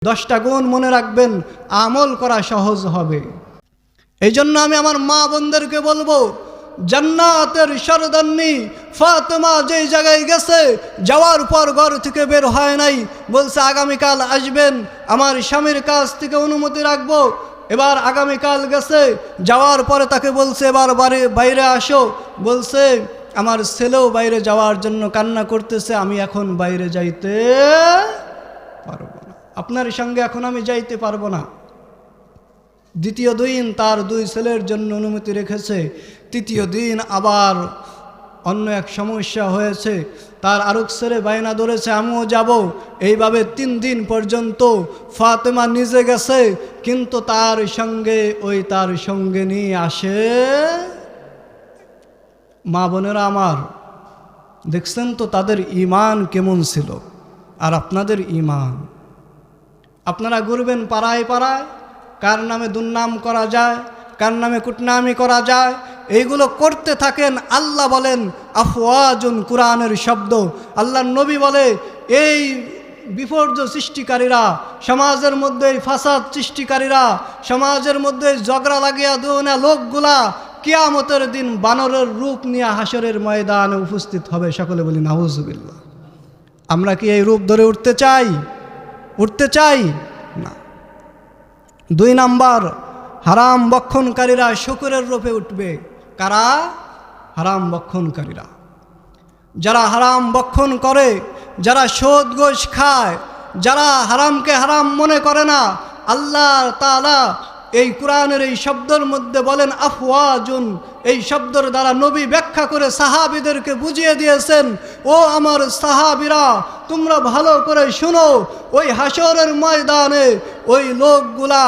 10টা গুণ মনে রাখবেন, আমল করা সহজ হবে। এই জন্য আমি আমার মা বোনদেরকে বলবো, জান্নাতের সরদান্নি ফাতেমা যেই জায়গায় গেছে, যাওয়ার পর ঘর থেকে বের হয় নাই, বলছে আগামীকাল আসবেন, আমার স্বামীর কাছ থেকে অনুমতি রাখবো। এবার আগামীকাল গেছে, যাওয়ার পরে তাকে বলছে এবার বাইরে আসো, বলছে আমার ছেলেও বাইরে যাওয়ার জন্য কান্না করতেছে, আমি এখন বাইরে যাইতে পারবো না, আপনার সঙ্গে এখন আমি যাইতে পারবো না। দ্বিতীয় দিন তার 2 ছেলের জন্য অনুমতি রেখেছে। তৃতীয় দিন আবার অন্য এক সমস্যা হয়েছে, তার আরেক ছেলে বায়না ধরেছে আমিও যাব। এইভাবে 3 দিন পর্যন্ত ফাতেমা নিজে গেছে, কিন্তু তার সঙ্গে নিয়ে আসে। মা বোনেরা আমার, দেখছেন তো তাদের ঈমান কেমন ছিল, আর আপনাদের ঈমান। আপনারা ঘুরবেন পাড়ায় পাড়ায়, কার নামে দুর্নাম করা যায়, কার নামে কুটনামি করা যায়, এইগুলো করতে থাকেন। আল্লাহ বলেন আফওয়াজুন, কোরআনের শব্দ। আল্লাহর নবী বলে এই বিপর্যয় সৃষ্টিকারীরা, সমাজের মধ্যে ফাসাদ সৃষ্টিকারীরা, সমাজের মধ্যে ঝগড়া লাগিয়া দেওয়া লোকগুলা কিয়ামতের দিন বানরের রূপ নিয়ে হাসরের ময়দানে উপস্থিত হবে। সকলে বলি নাউজুবিল্লাহ। আমরা কি এই রূপ ধরে উঠতে চাই? না। 2 নাম্বার, হারাম বক্ষণকারীরা শুকরের রূপে উঠবে। কারা? হারাম বক্ষণকারীরা। যারা হারাম বক্ষণ করে, যারা সুদ ঘুষ খায়, যারা হারামকে হারাম মনে করে না, আল্লাহ তাআলা এই কোরআনের এই শব্দের মধ্যে বলেন আফওয়াজুন। এই শব্দের দ্বারা নবী ব্যাখ্যা করে সাহাবীদেরকে বুঝিয়ে দিয়েছেন, ও আমার সাহাবীরা তোমরা ভালো করে শুনো, ওই হাসরের ময়দানে ওই লোকগুলা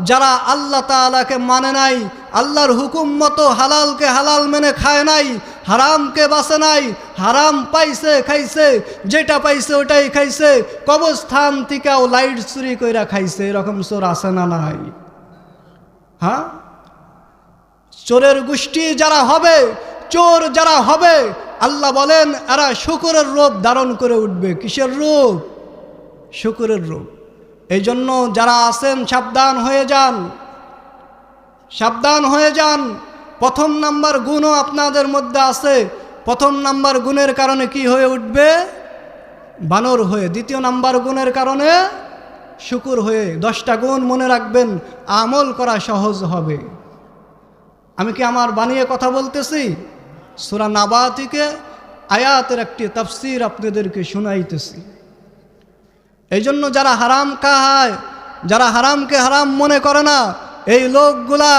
যারা আল্লাহ তাআলাকে মানে নাই, আল্লাহর হুকুম মতো হালালকে হালাল মেনে খায় নাই, হারামকে বাঁচে নাই, হারাম পাইছে খাইছে, যেটা পাইছে ওটাই খাইছে, কবরস্থান থেকেও লাইট চুরি কইরা খাইছে, এরকম চোর আছে না নাই? হ্যাঁ, চোরের গোষ্ঠী যারা হবে, চোর যারা হবে, আল্লাহ বলেন এরা শুকরের রূপ ধারণ করে উঠবে। কিসের রূপ? শুকরের রূপ। এই জন্য যারা আছেন সাবধান হয়ে যান। 1 নাম্বার গুণও আপনাদের মধ্যে আছে। 1 নাম্বার গুণের কারণে কি হয়ে উঠবে? বানর হয়ে। 2 নাম্বার গুণের কারণে শুকর হয়ে। 10টা গুণ মনে রাখবেন, আমল করা সহজ হবে। আমি কি আমার বানিয়ে কথা বলতেছি? সূরা নাবা থেকে আয়াতের একটি তাফসীর আপনাদেরকে শোনাইতেছি। এই জন্য যারা হারাম খায়, যারা হারামকে হারাম মনে করে না, এই লোকগুলা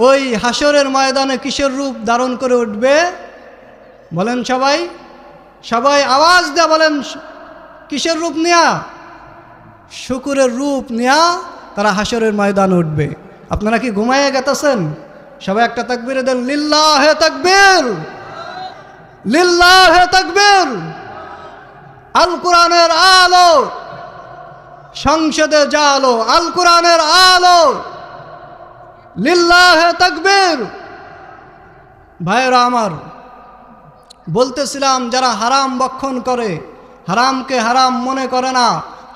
ওই হাসরের ময়দানে কিসের রূপ ধারণ করে উঠবে? বলেন সবাই আওয়াজ দেয়া বলেন, কিসের রূপ নিয়া? শুকরের রূপ নিয়া তারা হাসরের ময়দানে উঠবে। আপনারা কি ঘুমাইয়ে গেতেছেন? সবাই একটা তাকবীর দেন, লিল্লাহে তাকবীর, লিল্লাহে তাকবীর। আল কোরআনের আলো, সংসদে জালো, আল কোরআনের আলো, লিল্লাহে তাকবীর। ভাইরা আমার, বলতেছিলাম যারা হারাম বক্ষণ করে, হারামকে হারাম মনে করে না,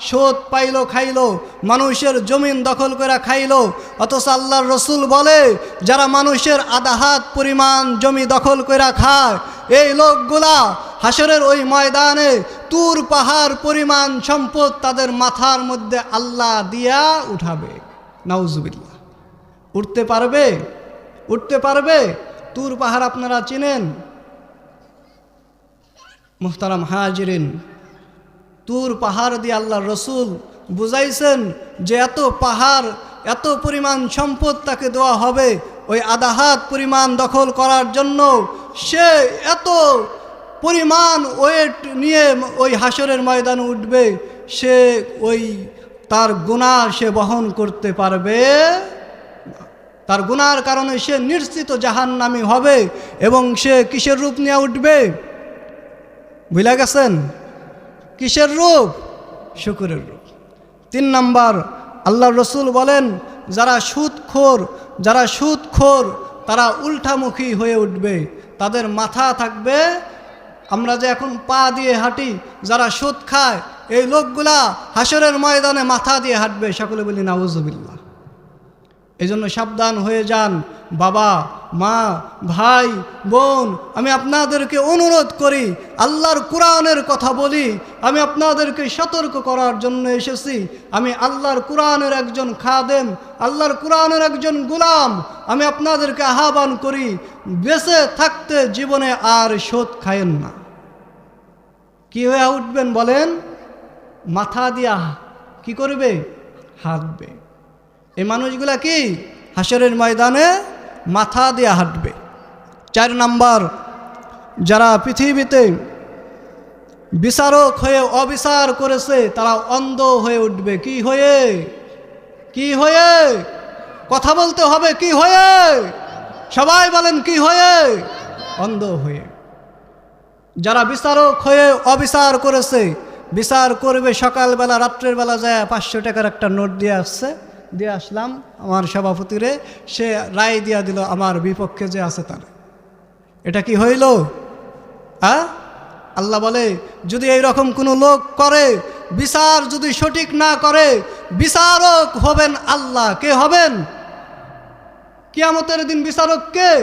সুদ পাইলো খাইলো, মানুষের জমিন দখল করে খাইলো, অথচ আল্লাহর রসুল বলে যারা মানুষের আধা হাত পরিমাণ জমি দখল করে খায়, এই লোকগুলা হাসরের ওই ময়দানে তুর পাহাড় পরিমাণ সম্পদ তাদের মাথার মধ্যে আল্লাহ দিয়া উঠাবে। নাউজুবিল্লাহ। উঠতে পারবে? তুর পাহাড় আপনারা চিনেন? মুহতারাম হাজিরিন, তুর পাহাড় দিয়ে আল্লাহর রসুল বুঝাইছেন যে এত পাহাড়, এত পরিমাণ সম্পদ তাকে দেওয়া হবে ওই আধা হাত পরিমাণ দখল করার জন্য। সে এত পরিমাণ ওয়েট নিয়ে ওই হাসরের ময়দানে উঠবে, সে ওই তার গুনাহ সে বহন করতে পারবে। তার গুনার কারণে সে নিশ্চিত জাহান্নামী হবে। এবং সে কিসের রূপ নিয়ে উঠবে? ভুলে গেছেন? কিসের রূপ? শুকরের রূপ। 3 নাম্বার, আল্লাহর রসুল বলেন যারা সুদখোর তারা উল্টামুখী হয়ে উঠবে। তাদের মাথা থাকবে, আমরা যে এখন পা দিয়ে হাঁটি, যারা সুদ খায় এই লোকগুলা হাসরের ময়দানে মাথা দিয়ে হাঁটবে। সকলে বলি নাউজুবিল্লাহ। এই জন্য সাবধান হয়ে যান বাবা, মা, ভাই, বোন। আমি আপনাদেরকে অনুরোধ করি, আল্লাহর কোরআনের কথা বলি, আমি আপনাদেরকে সতর্ক করার জন্য এসেছি। আমি আল্লাহর কোরআনের একজন খাদেম, আল্লাহর কোরআনের একজন গোলাম। আমি আপনাদেরকে আহ্বান করি, বেঁচে থাকতে জীবনে আর সুদ খায়েন না। কি হয়ে উঠবেন বলেন? মাথা দিয়া কি করবে? হাঁটবে। এই মানুষগুলা কি হাসরের ময়দানে মাথা দিয়ে হাঁটবে। 4 নাম্বার, যারা পৃথিবীতে বিচারক হয়ে অবিচার করেছে তারা অন্ধ হয়ে উঠবে। কি হয়ে? কি হয়ে? কথা বলতে হবে। কি হয়ে? সবাই বলেন কি হয়ে? অন্ধ হয়ে। যারা বিচারক হয়ে অবিচার করেছে, বিচার করবে সকালবেলা, রাত্রের বেলা যায় 500 টাকার একটা নোট দিয়ে আসছে, দিয়ে আসলাম আমার সভাপতিরে, সে রায় দিয়া দিল আমার বিপক্ষে যে আছে তার। এটা কি হইল? আল্লাহ বলে যদি এই রকম কোনো লোক করে, বিচার যদি সঠিক না করে, বিচারক হবেন আল্লাহ। কে হবেন? কিয়ামতের দিন বিচারক কে?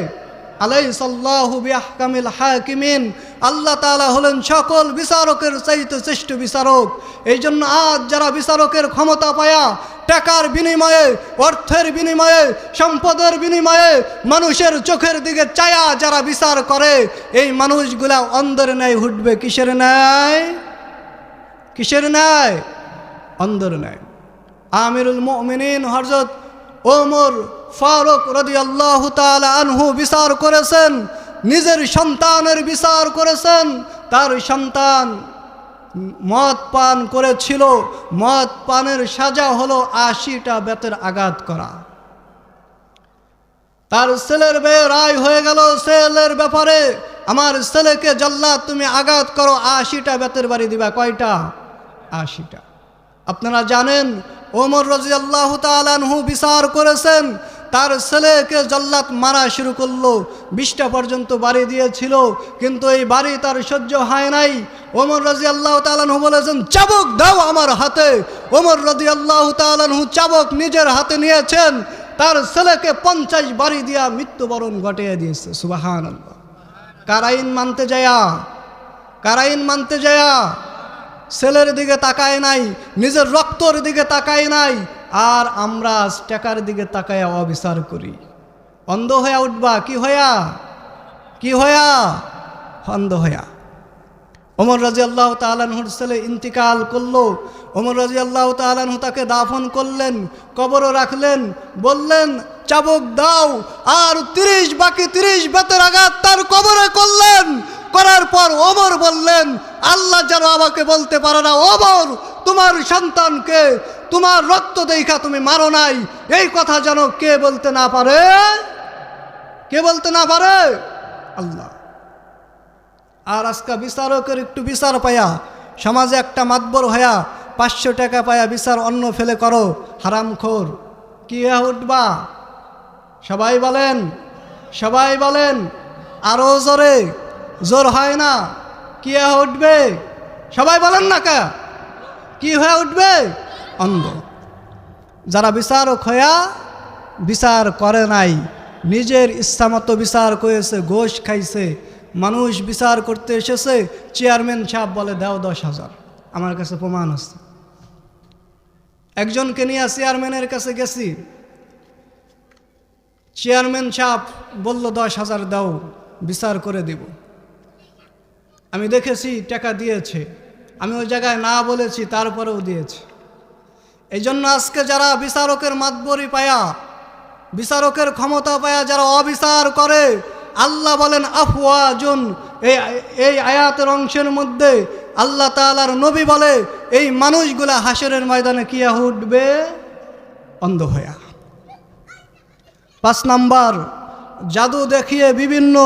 আলাইসাল্লাহু বিআহকামিল হাকিমিন। আল্লাহ তাআলা হলেন সকল বিচারকের চাইতে শ্রেষ্ঠ বিচারক। এই জন্য আজ যারা বিচারকের ক্ষমতা পায়া, টাকার বিনিময়ে, অর্থের বিনিময়ে, সম্পদের বিনিময়ে মানুষের চোখের দিকে চায়া যারা বিচার করে, এই মানুষগুলা অন্ধের ন্যায় উঠবে। কিসের ন্যায়? কিসের ন্যায়? অন্ধের ন্যায়। আমিরুল মুমিনিন হযরত ওমর ফারুক রাদিয়াল্লাহু তাআলা আনহু বিচার করেছেন, নিজের সন্তানের বিচার করেছেন। তার সন্তান মদ পান করেছিল, মদ পানের সাজা হলো 80টা বেতের আঘাত করা। তার ছেলের বিয়ে রায় হয়ে গেল, ছেলের ব্যাপারে আমার ছেলেকে জল্লাদ তুমি আঘাত করো, 80টা বেতের বাড়ি দিবা। কয়টা? 80টা। আপনারা জানেন ওমর রাদিয়াল্লাহু তাআলা আনহু বিচার করেছেন, তার ছেলেকে জল্লাদ মারা শুরু করলো, 20টা পর্যন্ত বাড়ি দিয়েছিল, কিন্তু এই বাড়ি তার সহ্য হয় নাই। ওমর রাদিয়াল্লাহু তাআলা আনহু বলেছেন চাবুক দাও আমার হাতে। ওমর রাদিয়াল্লাহু তাআলা আনহু চাবুক নিজের হাতে নিয়েছেন, তার ছেলেকে 50 বাড়ি দিয়া মৃত্যুবরণ ঘটিয়ে দিয়েছে। সুবহানাল্লাহ। কার আইন মানতে যায়া? কার আইন মানতে যায়া? ছেলের দিকে তাকায় নাই, নিজের রক্তর দিকে তাকায় নাই। আর আমরা টাকার দিকে তাকায়া অবিচার করি। অন্ধ হয়ে উঠবা। কি হইয়া? কি হইয়া? অন্ধ হইয়া। ওমর রাদিয়াল্লাহু তাআলা আনহুর ছেলে ইন্তিকাল করলো। ওমর রাদিয়াল্লাহু তাআলা আনহু তাকে দাফন করলেন, কবরও রাখলেন, বললেন চাবুক দাও। আর 30 বেতের আঘাত তার কবরে করলেন। করার পর ওমর বললেন আল্লাহ যেন আমাকে বলতে পারে না, ওমর তোমার সন্তানকে তোমার রক্ত দেখা তুমি মারো নাই, এই কথা যেন কে বলতে না পারে? কে বলতে না পারে? আল্লাহ। আর আজকে বিচারকের একটু বিচার পায়া, সমাজে একটা মাতবর হয়া 500 টাকা পায়া বিচার অন্য ফেলে করো, হারামখোর। কি হয়ে উঠবা? সবাই বলেন, সবাই বলেন, আরো জোরে। জোর হয় না। কি হয়ে উঠবে? সবাই বলেন না কা? কি হয়ে উঠবে? অন্ধ। যারা বিচারক হইয়া বিচার করে নাই, নিজের ইচ্ছামতো বিচার করেছে, ঘোষ খাইছে, মানুষ বিচার করতে এসেছে, চেয়ারম্যান সাহেব বলে দাও 10,000। আমার কাছে প্রমাণ আছে। একজনকে নিয়ে চেয়ারম্যানের কাছে গেছি, চেয়ারম্যান সাহেব বলল 10,000 দাও, বিচার করে দেব। আমি দেখেছি টাকা দিয়েছে, আমি ওই জায়গায় না বলেছি, তারপরেও দিয়েছে। এই জন্য আজকে যারা বিচারকের মাতবরি পায়া, বিচারকের ক্ষমতা পায়া যারা অবিচার করে, আল্লাহ বলেন আফওয়াজুন। এই আয়াতের অংশের মধ্যে আল্লাহ তাআলার নবী বলে এই মানুষগুলা হাসরের ময়দানে কি উঠবে? অন্ধ হইয়া। 5 নাম্বার, জাদু দেখিয়ে বিভিন্ন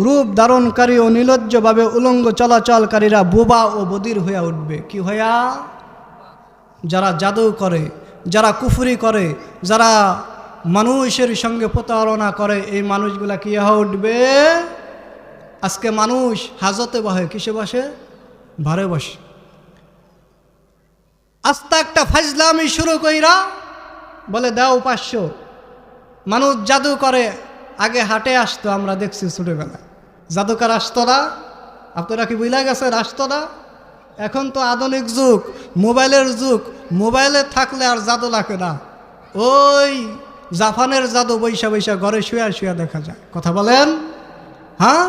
রূপ ধারণকারী ও নির্লজ্জভাবে উলঙ্গ চলাচলকারীরা বোবা ও বধির হইয়া উঠবে। কি হইয়া? যারা জাদু করে, যারা কুফরি করে, যারা মানুষের সঙ্গে প্রতারণা করে, এই মানুষগুলা কি হয়ে উঠবে? আজকে মানুষ হাজতে বসে, কিসে বসে? ভারে বসে। আস্তা একটা ফাজলামি শুরু কইরা বলে দাও 500। মানুষ জাদু করে, আগে হাটে আসতো, আমরা দেখছি ছোটবেলা জাদুকার আসতো না, আপনারা কি বুঝলা গেছেন আসতো না? এখন তো আধুনিক যুগ, মোবাইলের যুগ, মোবাইলে থাকলে আর জাদু লাগে না। ওই জাপানের জাদু বৈশা বৈশা ঘরে শুয়া শুয়া দেখা যায়। কথা বলেন, হ্যাঁ?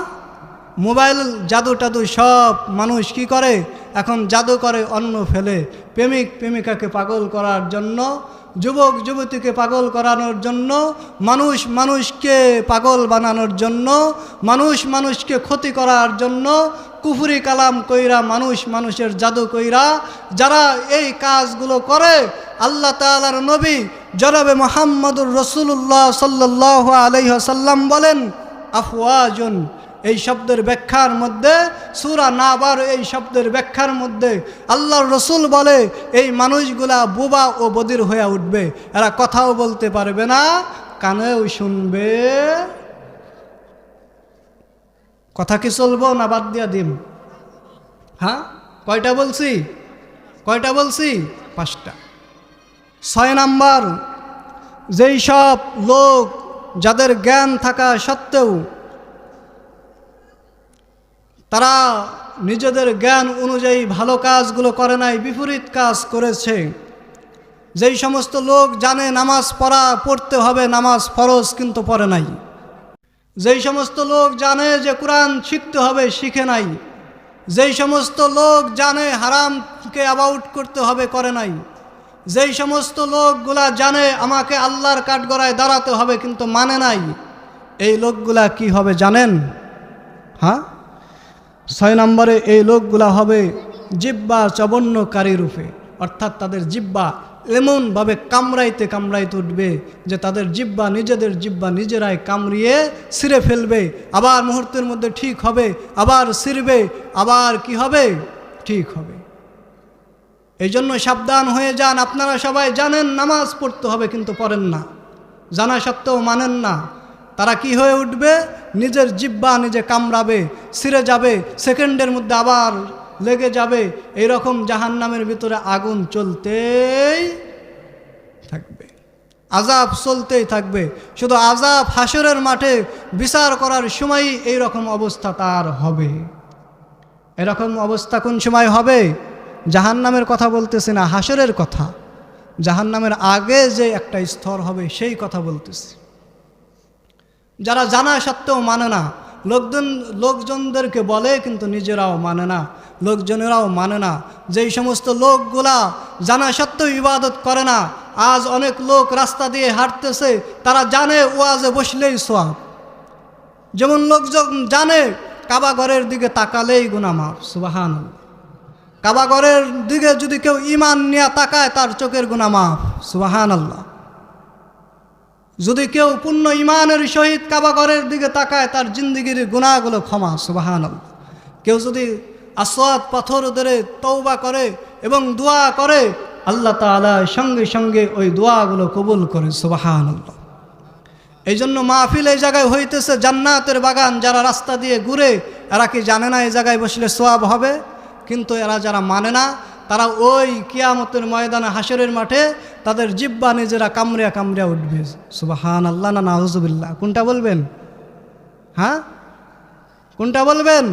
মোবাইল জাদু টাদু সব মানুষ কি করে এখন, জাদু করে অন্য ফেলে, প্রেমিক প্রেমিকাকে পাগল করার জন্য, যুবক যুবতীকে পাগল করানোর জন্য, মানুষ মানুষকে পাগল বানানোর জন্য, মানুষ মানুষকে ক্ষতি করার জন্য কুফরি কালাম কইরা মানুষ মানুষের জাদু কইরা যারা এই কাজগুলো করে, আল্লাহ তাআলার নবী জনাবে মুহাম্মদুর রাসূলুল্লাহ সাল্লাল্লাহু আলাইহি ওয়াসাল্লাম বলেন, আফওয়াজুন, এই শব্দের ব্যাখ্যার মধ্যে, সূরা নাবার এই শব্দের ব্যাখ্যার মধ্যে আল্লাহর রসুল বলে এই মানুষগুলা বোবা ও বধির হয়ে উঠবে, এরা কথাও বলতে পারবে না, কানেও শুনবে। কথা কি চলবো না বাদ দিয়া দিম? হ্যাঁ, কয়টা বলছি? কয়টা বলছি? 5টা। 6 নাম্বার, যেই সব লোক যাদের জ্ঞান থাকা সত্ত্বেও তারা নিজেদের জ্ঞান অনুযায়ী ভালো কাজগুলো করে নাই, বিপরীত কাজ করেছে। যেই সমস্ত লোক জানে নামাজ পড়তে হবে, নামাজ ফরজ কিন্তু পড়ে নাই। যেই সমস্ত লোক জানে যে কোরআন শিখতে হবে, শিখে নাই। যেই সমস্ত লোক জানে হারামকে অ্যাভয়েড করতে হবে, করে নাই। যেই সমস্ত লোকগুলা জানে আমাকে আল্লাহর কাঠগড়ায় দাঁড়াতে হবে, কিন্তু মানে নাই, এই লোকগুলা কি হবে জানেন? হ্যাঁ, 6 নম্বরে এই লোকগুলা হবে জিব্বা চবন্নকারী রূপে, অর্থাৎ তাদের জিব্বা এমনভাবে কামড়াইতে কামড়াইতে উঠবে যে তাদের জিব্বা, নিজেদের জিব্বা নিজেরাই কামড়িয়ে ছিঁড়ে ফেলবে, আবার মুহূর্তের মধ্যে ঠিক হবে, আবার ছিঁড়বে, আবার কি হবে? ঠিক হবে। এই জন্য সাবধান হয়ে যান। আপনারা সবাই জানেন নামাজ পড়তে হবে কিন্তু পড়েন না, জানা সত্ত্বেও মানেন না। তারা কি হয়ে উঠবে? নিজের জিব্বা নিজে কামড়াবে, ছিঁড়ে যাবে, সেকেন্ডের মধ্যে আবার লেগে যাবে। এইরকম জাহান্নামের ভিতরে আগুন চলতেই থাকবে, আযাব চলতেই থাকবে। শুধু আযাব হাসরের মাঠে বিচার করার সময়ই এইরকম অবস্থা তার হবে। এরকম অবস্থা কোন সময় হবে? জাহান্নামের কথা বলতেছি না, হাসরের কথা। জাহান্নামের আগে যে একটা স্তর হবে সেই কথা বলতেছি। যারা জানা সত্ত্বেও মানে না, লোকজনদেরকে বলে কিন্তু নিজেরাও মানে না, লোকজনেরাও মানে না। যেই সমস্ত লোকগুলা জানা সত্ত্বেও ইবাদত করে না, আজ অনেক লোক রাস্তা দিয়ে হাঁটতেছে, তারা জানে ওয়াজে বসলেই সওয়াব। যেমন লোকজন জানে কাবা ঘরের দিকে তাকালেই গুনাহ মাফ, সুবহানাল্লাহ। কাবা ঘরের দিকে যদি কেউ ঈমান নিয়ে তাকায় তার চোখের গুনাহ মাফ, সুবহানাল্লাহ। যদি কেউ পূর্ণ ঈমানের সহিত কাবা ঘরের দিকে তাকায় তার জিন্দেগির গুনাহগুলো ক্ষমা, সুবহানাল্লাহ। কেউ যদি আসওয়াদ পাথর ধরে তওবা করে এবং দোয়া করে, আল্লাহ তাআলা সঙ্গে সঙ্গে ওই দোয়াগুলো কবুল করে, সুবহানাল্লাহ। এই জন্য মাহফিল এই জায়গায় হইতেছে জান্নাতের বাগান। যারা রাস্তা দিয়ে ঘুরে এরা কি জানে না এই জায়গায় বসলে সওয়াব হবে? কিন্তু এরা যারা মানে না, তারা ওই কিয়ামতের ময়দানে হাসরের মাঠে তাদের জিব্বা নিজেরা কামড়িয়া কামড়িয়া উঠবে, সুবহানাল্লাহ না নাউজুবিল্লাহ। কোনটা বলবেন? হ্যাঁ, কোনটা বলবেন?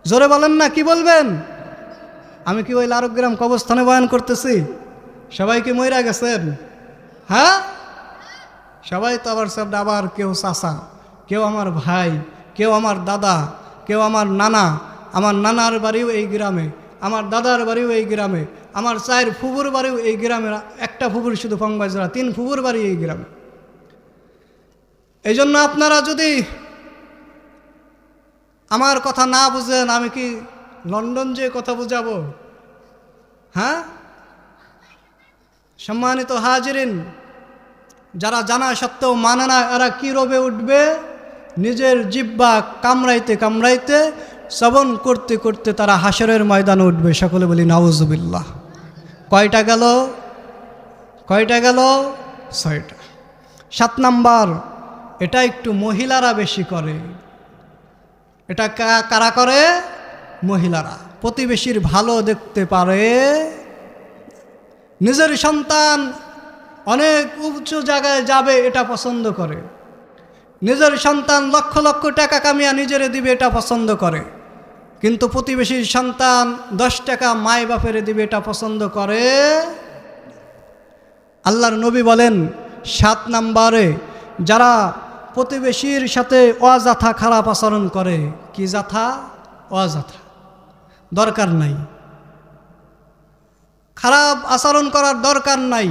জোরে বলেন না, কি বলবেন? আমি কি ওই লারগ্রাম কবরস্থানে বয়ান করতেছি? সবাই কি মইরা গেছেন? হ্যাঁ, সবাই তো আবার সব, আবার কেউ চাচা, কেউ আমার ভাই, কেউ আমার দাদা, কেউ আমার নানা। আমার নানার বাড়িও এই গ্রামে, আমার দাদার বাড়িও এই গ্রামে, আমার 4 ফুফুর বাড়িও এই গ্রামে। একটা ফুফুর শুধু ফংবাইজরা, 3 ফুফুর বাড়ি এই গ্রামে। এই জন্য আপনারা যদি আমার কথা না বুঝেন, আমি কি লন্ডন যে কথা বুঝাবো? হ্যাঁ, সম্মানিত হাজিরিন, যারা জানা সত্ত্বেও মানে না এরা কি রবে উঠবে? নিজের জিব্বা কামড়াইতে কামড়াইতে, শ্রবণ করতে করতে তারা হাসরের ময়দানে উঠবে। সকলে বলি নাউজুবিল্লাহ। কয়টা গেল? কয়টা গেল? 6টা। 7 নাম্বার, এটা একটু মহিলারা বেশি করে। এটা কারা করে? মহিলারা। প্রতিবেশীর ভালো দেখতে পারে নিজের সন্তান অনেক উঁচু জায়গায় যাবে এটা পছন্দ করে, নিজের সন্তান লক্ষ লক্ষ টাকা কামিয়ে নিজেরে দিবে এটা পছন্দ করে, কিন্তু প্রতিবেশীর সন্তান 10 টাকা মায় বাপেরে দিবে এটা পছন্দ করে। আল্লাহর নবী বলেন 7 নম্বরে যারা প্রতিবেশীর সাথে অযথা খারাপ আচরণ করে, কি যথা? অযথা, দরকার নাই, খারাপ আচরণ করার দরকার নাই,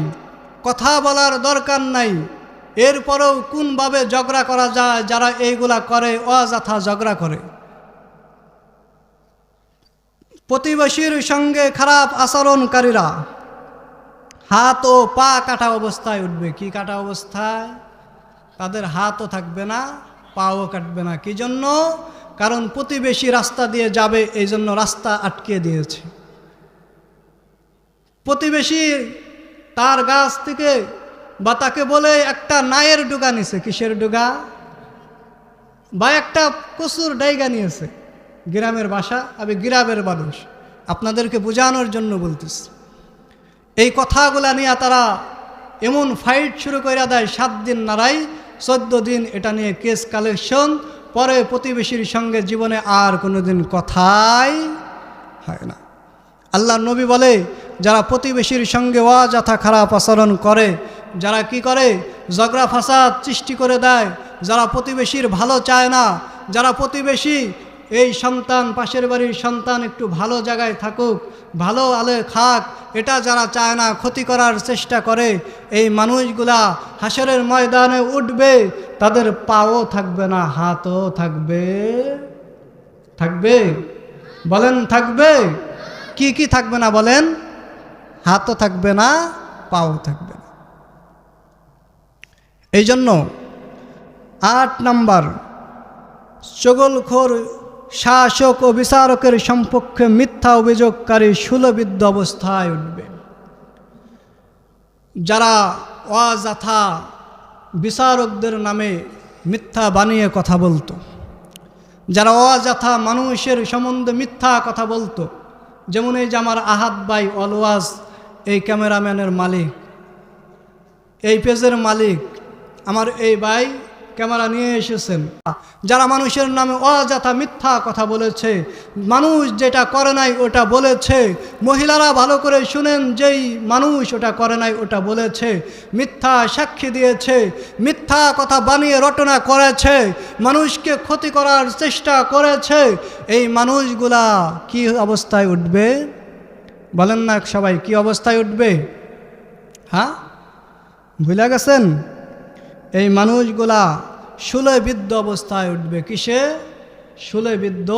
কথা বলার দরকার নাই, এরপরেও কোনভাবে ঝগড়া করা যায়, যারা এইগুলা করে অযথা ঝগড়া করে। প্রতিবেশীর সঙ্গে খারাপ আচরণকারীরা হাত ও পা কাটা অবস্থায় উঠবে। কি কাটা অবস্থায়? তাদের হাতও থাকবে না, পাও কাটবে না। কি জন্য? কারণ প্রতিবেশী রাস্তা দিয়ে যাবে, এই জন্য রাস্তা আটকে দিয়েছে। প্রতিবেশী তার গাছ থেকে বা তাকে বলে একটা নায়ের ডুগা নিছে, কিসের ডুগা? বা একটা কচুর ডাইগা নিয়েছে। গ্রামের ভাষা, আমি গ্রামের মানুষ, আপনাদেরকে বোঝানোর জন্য বলতেছি। এই কথাগুলা নিয়ে তারা এমন ফাইট শুরু করে দেয়, 7 দিন নাড়াই, 14 দিন এটা নিয়ে কেস কালেকশন, পরে প্রতিবেশীর সঙ্গে জীবনে আর কোনোদিন কথাই হয় না। আল্লাহর নবী বলে যারা প্রতিবেশীর সঙ্গে অযথা খারাপ আচরণ করে, যারা কি করে ঝগড়া ফাসাদ সৃষ্টি করে দেয়, যারা প্রতিবেশীর ভালো চায় না, যারা প্রতিবেশী এই সন্তান, পাশের বাড়ির সন্তান একটু ভালো জায়গায় থাকুক, ভালো আলে খাক, এটা যারা চায় না, ক্ষতি করার চেষ্টা করে, এই মানুষগুলা হাসরের ময়দানে উঠবে, তাদের পাও থাকবে না, হাতও থাকবে। থাকবে? বলেন থাকবে? কি কি থাকবে না বলেন? হাতও থাকবে না, পাও থাকবে না। এই জন্য 8 নম্বর, চগলখোর শাসক ও বিচারকের সম্পক্ষে মিথ্যা অভিযোগকারী শূলবিদ্ধ অবস্থায় উঠবে। যারা অযথা বিচারকদের নামে মিথ্যা বানিয়ে কথা বলতো, যারা অযথা মানুষের সম্বন্ধে মিথ্যা কথা বলতো, যেমন এই যে আমার আহাদ ভাই অলওয়াজ, এই ক্যামেরাম্যানের মালিক, এই পেজের মালিক, আমার এই ভাই ক্যামেরা নিয়ে এসেছেন, যারা মানুষের নামে অযথা মিথ্যা কথা বলেছে, মানুষ যেটা করে নাই ওটা বলেছে, মহিলারা ভালো করে শুনেন, যেই মানুষ ওটা করে নাই ওটা বলেছে, মিথ্যা সাক্ষী দিয়েছে, মিথ্যা কথা বানিয়ে রটনা করেছে, মানুষকে ক্ষতি করার চেষ্টা করেছে, এই মানুষগুলা কি অবস্থায় উঠবে? বলেন না সবাই, কি অবস্থায় উঠবে? হ্যাঁ, ভুলে গেছেন? এই মানুষগুলা শূলবিদ্ধ অবস্থায় উঠবে। কিসে? শূলবিদ্ধ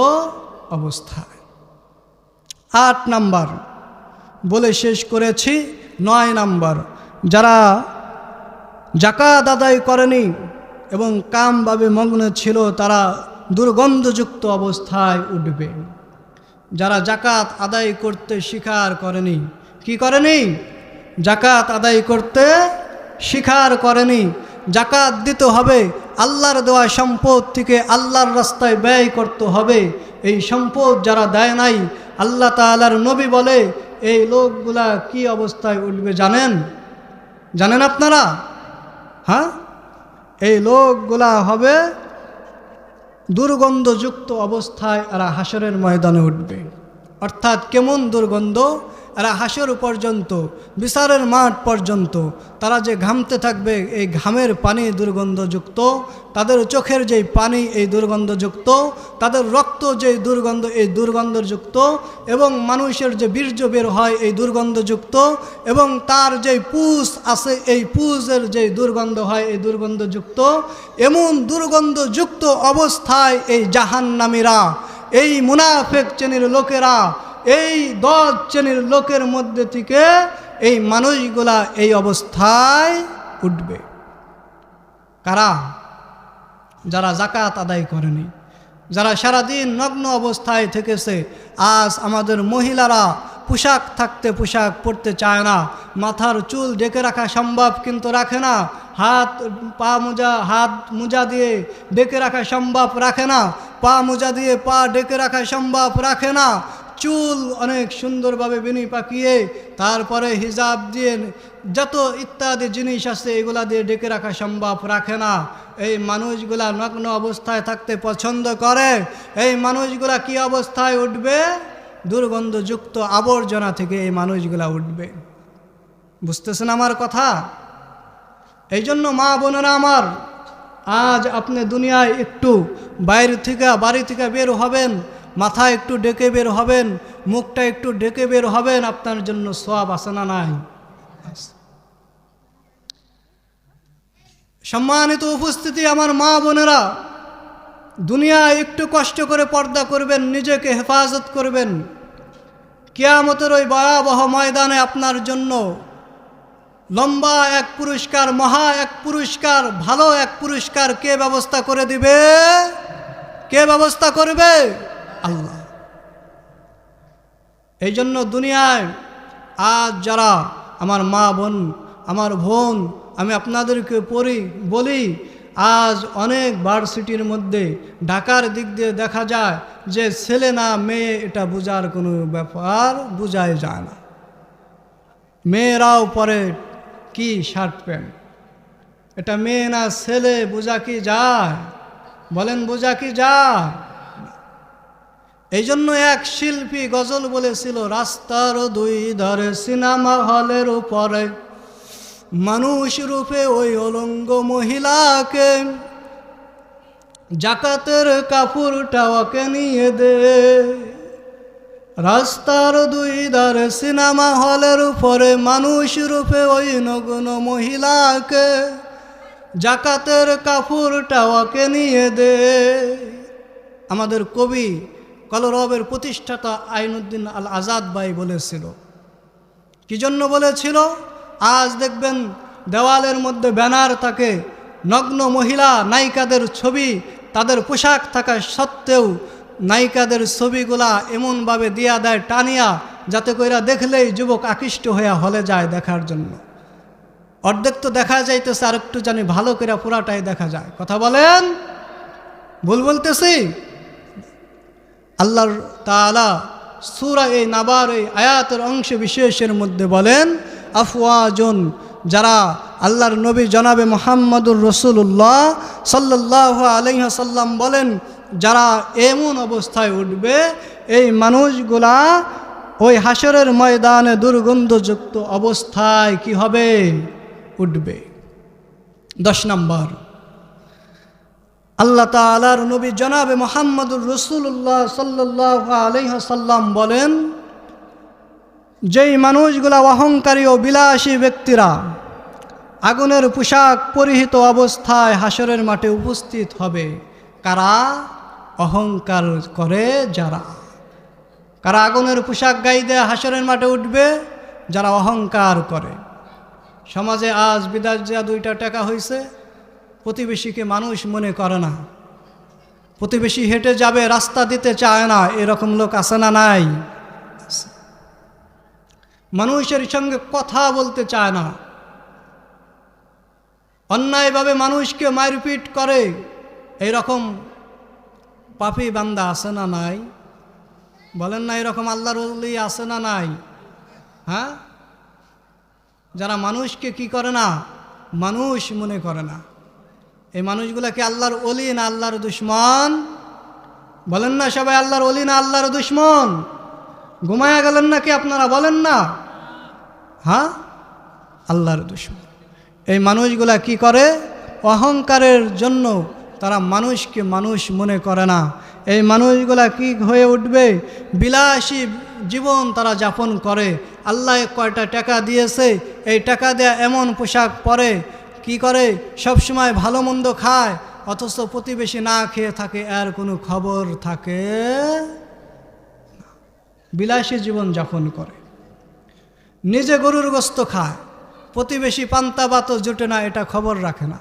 অবস্থায়। 8 নম্বর বলে শেষ করেছি। 9 নম্বর, যারা যাকাত আদায় করেনি এবং কামভাবে মগ্ন ছিল, তারা দুর্গন্ধযুক্ত অবস্থায় উঠবে। যারা যাকাত আদায় করতে স্বীকার করেনি, কি করেনি? যাকাত আদায় করতে স্বীকার করেনি। যাকাত দিতে হবে, আল্লাহর দেওয়া সম্পদ থেকে আল্লাহর রাস্তায় ব্যয় করতে হবে। এই সম্পদ যারা দেয় নাই, আল্লাহ তাআলার নবী বলে এই লোকগুলা কি অবস্থায় উঠবে জানেন? জানেন আপনারা? হ্যাঁ, এই লোকগুলা হবে দুর্গন্ধযুক্ত অবস্থায়, এরা হাসরের ময়দানে উঠবে। অর্থাৎ কেমন দুর্গন্ধ? এরা হাসর পর্যন্ত, বিচারের মাঠ পর্যন্ত তারা যে ঘামতে থাকবে, এই ঘামের পানি দুর্গন্ধযুক্ত, তাদের চোখের যেই পানি এই দুর্গন্ধযুক্ত, তাদের রক্ত যেই দুর্গন্ধ এই দুর্গন্ধযুক্ত, এবং মানুষের যে বীর্য বের হয় এই দুর্গন্ধযুক্ত, এবং তার যেই পুষ আছে এই পুষের যেই দুর্গন্ধ হয় এই দুর্গন্ধযুক্ত। এমন দুর্গন্ধযুক্ত অবস্থায় এই জাহান্নামীরা, এই মুনাফিক শ্রেণীর লোকেরা, এই 10 শ্রেণীর লোকের মধ্যে থেকে এই মানুষগুলা এই অবস্থায় উঠবে। কারা? যারা যাকাত আদায় করেনি, যারা সারাদিন নগ্ন অবস্থায় থেকেছে। আজ আমাদের মহিলারা পোশাক থাকতে পোশাক পরতে চায় না, মাথার চুল ঢেকে রাখা সম্ভব কিন্তু রাখে না, হাত মোজা দিয়ে ঢেকে রাখা সম্ভব রাখে না, পা মোজা দিয়ে পা ঢেকে রাখা সম্ভব রাখে না, চুল অনেক সুন্দরভাবে বিনি পাকিয়ে তারপরে হিজাব দিয়ে যত ইত্যাদি জিনিস আছে এগুলা দিয়ে ঢেকে রাখা সম্ভব রাখে না। এই মানুষগুলা নগ্ন অবস্থায় থাকতে পছন্দ করে। এই মানুষগুলা কি অবস্থায় উঠবে? দুর্গন্ধযুক্ত আবর্জনা থেকে এই মানুষগুলা উঠবে। বুঝতেছেন আমার কথা? এই জন্য মা বোনেরা আমার, আজ আপনি দুনিয়ায় একটু বাইরে থেকে বাড়ি থেকে বের হবেন, মাথা একটু ডেকে বের হবেন, মুখটা একটু ডেকে বের হবেন, আপনার জন্য সওয়াব আছে না নাই? সম্মানিত উপস্থিতি আমার মা বোনেরা, দুনিয়ায় একটু কষ্ট করে পর্দা করবেন, নিজেকে হেফাজত করবেন। কিয়ামতের ওই ভয়াবহ ময়দানে আপনার জন্য লম্বা এক পুরস্কার, মহা এক পুরস্কার, ভালো এক পুরস্কার কে ব্যবস্থা করে দিবে? কে ব্যবস্থা করবে? আল্লাহ। এই জন্য দুনিয়ায় আজ যারা আমার মা বোন, আমার বোন, আমি আপনাদেরকে বলি, আজ অনেক ভার্সিটির মধ্যে ঢাকার দিক দিয়ে দেখা যায় যে ছেলে না মেয়ে এটা বোঝার কোনো ব্যাপার বোঝাই যায় না। মেয়েরাও পরে কি শার্ট প্যান্ট, এটা মেয়ে না ছেলে বোঝা কি যায়? বলেন বোঝা কি যায়? এই জন্য এক শিল্পী গজল বলেছিল, রাস্তার দুই ধারে সিনেমা হলের উপরে মানুষ রূপে ওই অলঙ্গ মহিলাকে জাকাতের কাপড়টা ওকে নিয়ে দে। রাস্তার দুই ধারে সিনেমা হলের উপরে মানুষ রূপে ওই নগ্ন মহিলাকে জাকাতের কাপড়টা ওকে নিয়ে দে। আমাদের কবি কলরবের প্রতিষ্ঠাতা আইনুদ্দিন আল আজাদ ভাই বলেছিল। কি জন্য বলেছিল? আজ দেখবেন দেওয়ালের মধ্যে ব্যানার থাকে, নগ্ন মহিলা নায়িকাদের ছবি, তাদের পোশাক থাকা সত্ত্বেও নায়িকাদের ছবিগুলা এমনভাবে দিয়া দেয় টানিয়া, যাতে কইরা দেখলেই যুবক আকৃষ্ট হইয়া হলে যায় দেখার জন্য। অর্ধেক তো দেখা যাইতেছে, আর একটু জানি ভালো করে পুরাটাই দেখা যায়। কথা বলেন, ভুল বলতেছি? আল্লাহ তাআলা সূরা এই নাবার এই আয়াতের অংশ বিশেষের মধ্যে বলেন, আফওয়াজুন, যারা আল্লাহর নবী জনাবে মুহাম্মদুর রাসূলুল্লাহ সাল্লাল্লাহু আলাইহি ওয়াসাল্লাম বলেন, যারা এমন অবস্থায় উঠবে, এই মানুষগুলা ওই হাসরের ময়দানে দুর্গন্ধযুক্ত অবস্থায় কি হবে? উঠবে। 10 নম্বর, আল্লাহ তাআলার নবী জনাবে মুহাম্মদুর রাসূলুল্লাহ সাল্লাল্লাহু আলাইহি ওয়াসাল্লাম বলেন, যেই মানুষগুলা অহংকারী ও বিলাসী ব্যক্তিরা আগুনের পোশাক পরিহিত অবস্থায় হাসরের মাঠে উপস্থিত হবে। কারা? অহংকার করে যারা। কারা আগুনের পোশাক গায়ে দিয়ে হাসরের মাঠে উঠবে? যারা অহংকার করে। সমাজে আজ বিদেশ যা 2টা টাকা হয়েছে, প্রতিবেশীকে মানুষ মনে করে না। প্রতিবেশী হেঁটে যাবে, রাস্তা দিতে চায় না, এরকম লোক আছে না নাই? মানুষের সঙ্গে কথা বলতে চায় না, অন্যায়ভাবে মানুষকে মারপিট করে, এইরকম পাপী বান্দা আছে না নাই? বলেন না, এরকম আল্লাহর ওলি আছে না নাই? হ্যাঁ, যারা মানুষকে কি করে না? মানুষ মনে করে না। এই মানুষগুলাকে আল্লাহর ওলি না আল্লাহর দুশমন? বলেন না সবাই, আল্লাহর ওলি না আল্লাহর দুশমন? ঘুমায়া গেলেন নাকি আপনারা? বলেন না। হ্যাঁ, আল্লাহর দুশমন। এই মানুষগুলা কি করে? অহংকারের জন্য তারা মানুষকে মানুষ মনে করে না। এই মানুষগুলা কি হয়ে উঠবে? বিলাসী জীবন তারা যাপন করে। আল্লাহ কয়টা টাকা দিয়েছে, এই টাকা দেয়া এমন পোশাক পরে, কি করে? সবসময় ভালো মন্দ খায়, অথচ প্রতিবেশী না খেয়ে থাকে, এর কোনো খবর থাকে না। বিলাসী জীবন যাপন করে, নিজে গরুর গোস্ত খায়, প্রতিবেশী পান্তা ভাতও জোটে না, এটা খবর রাখে না।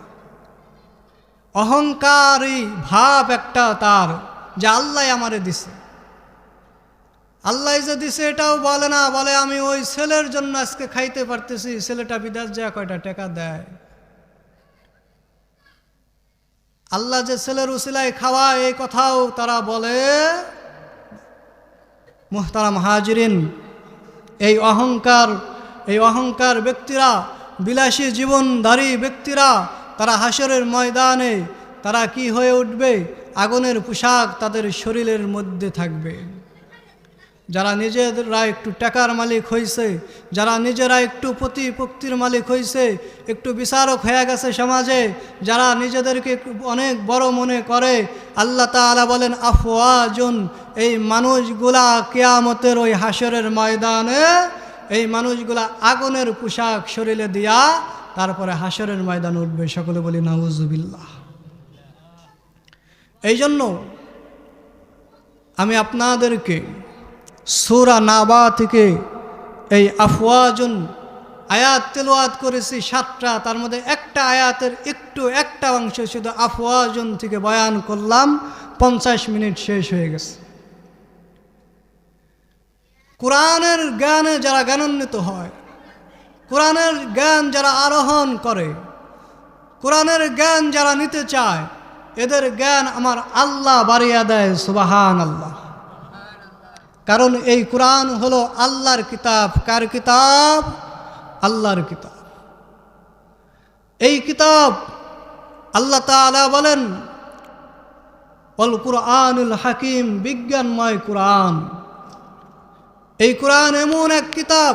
অহংকারী ভাব একটা তার, যে আল্লাহ আমারে দিছে, আল্লাহ যে দিছে এটাও বলে না। বলে আমি ওই ছেলের জন্য আজকে খাইতে পারতেছি, ছেলেটা বিদেশ যায় কয়টা টাকা দেয়। আল্লাহ যে ছেলের উসিলায় খাওয়ায়, এই কথাও তারা বলে। মুহতারাম হাজিরিন, এই অহংকার ব্যক্তিরা, বিলাসী জীবনধারী ব্যক্তিরা, তারা হাসরের ময়দানে তারা কি হয়ে উঠবে? আগুনের পোশাক তাদের শরীরের মধ্যে থাকবে। যারা নিজেরা একটু টাকার মালিক হয়েছে, যারা নিজেরা একটু প্রতিপত্তির মালিক হয়েছে, একটু বিচারক হয়ে গেছে সমাজে, যারা নিজেদেরকে অনেক বড় মনে করে, আল্লাহ তাআলা বলেন আফওয়াজুন, এই মানুষগুলা কিয়ামতের ওই হাসরের ময়দানে এই মানুষগুলা আগুনের পোশাক শরীরে দিয়া তারপরে হাসরের ময়দানে উঠবে। সকলে বলি নাউজুবিল্লাহ। এই জন্য আমি আপনাদেরকে সূরা নাবা থেকে এই আফওয়াজুন আয়াত তেলাওয়াত করেছি 7টা, তার মধ্যে একটা আয়াতের একটা অংশ শুধু আফওয়াজুন থেকে বয়ান করলাম, 50 মিনিট শেষ হয়ে গেছে। কোরআনের জ্ঞানে যারা জ্ঞানান্বিত হয়, কোরআনের জ্ঞান যারা আরোহণ করে, কোরআনের জ্ঞান যারা নিতে চায়, এদের জ্ঞান আমার আল্লাহ বাড়িয়ে দেয়। সুবহানাল্লাহ। কারণ এই কোরআন হলো আল্লাহর কিতাব। কার কিতাব? আল্লাহর কিতাব। এই কিতাব আল্লাহ তাআলা বলেন ওয়াল কুরআনুল হাকিম, বিজ্ঞানময় কোরআন। এই কোরআন এমন এক কিতাব,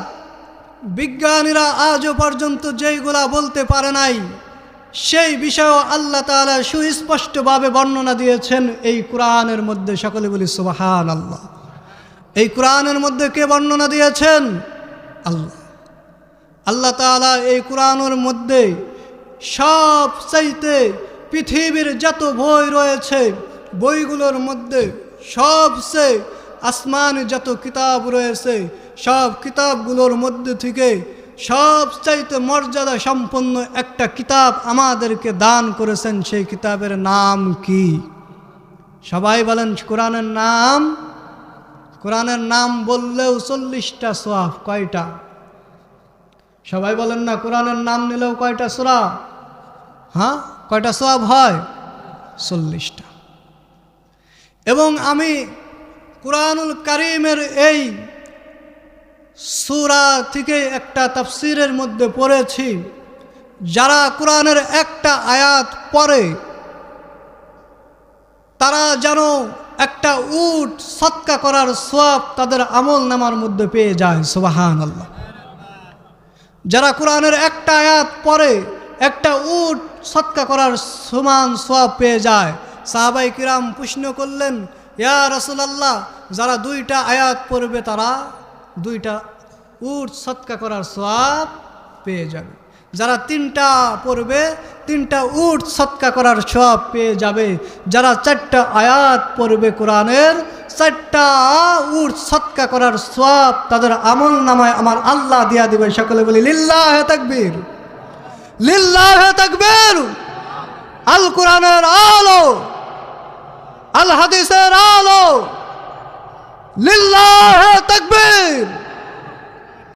বিজ্ঞানীরা আজও পর্যন্ত যেইগুলা বলতে পারে নাই সেই বিষয়েও আল্লাহ তাআলা সুস্পষ্টভাবে বর্ণনা দিয়েছেন এই কোরআনের মধ্যে। সকলে বলি সুবহানাল্লাহ। এই কোরআনের মধ্যে কে বর্ণনা দিয়েছেন? আল্লাহ। আল্লাহ তাআলা এই কোরআনের মধ্যে সবচাইতে পৃথিবীর যত বই রয়েছে বইগুলোর মধ্যে সবচেয়ে আসমানি যত কিতাব রয়েছে সব কিতাবগুলোর মধ্যে থেকে সবচাইতে মর্যাদা সম্পন্ন একটা কিতাব আমাদেরকে দান করেছেন। সেই কিতাবের নাম কি? সবাই বলেন কোরআনের নাম। কোরআনের নাম বললেও 40টা সওয়াব। কয়টা? সবাই বলেন না, কোরআনের নাম নিলেও কয়টা সূরা? হ্যাঁ, কয়টা সওয়াব হয়? 40টা। এবং আমি কুরআনুল কারীমের এই সূরা থেকে একটা তাফসীরের মধ্যে পড়েছি, যারা কোরআনের একটা আয়াত পড়ে তারা যেন একটা উট সদকা করার সওয়াব তাদের আমল নামার মধ্যে পেয়ে যায়। সুবহানাল্লাহ। যারা কোরআনের একটা আয়াত পড়ে একটা উট সদকা করার সমান সওয়াব পেয়ে যায়। সাহাবায়ে কিরাম প্রশ্ন করলেন, ইয়া রাসূলুল্লাহ, যারা 2টা আয়াত পড়বে তারা 2টা উট সদকা করার সওয়াব পেয়ে যাবে, যারা 3টা পড়বে 3টা উট সদকা করার সওয়াব পেয়ে যাবে, যারা 4টা আয়াত পড়বে কোরআনের 4টা উট সদকা করার সওয়াব তাদের আমল নামায় আমার আল্লাহ দিয়া দিবে। সকলে বলি লিল্লাহি তাকবীর, লিল্লাহি তাকবীর। আল কোরআনের আলো, আল হাদিসের আলো, লিল্লাহি তাকবীর।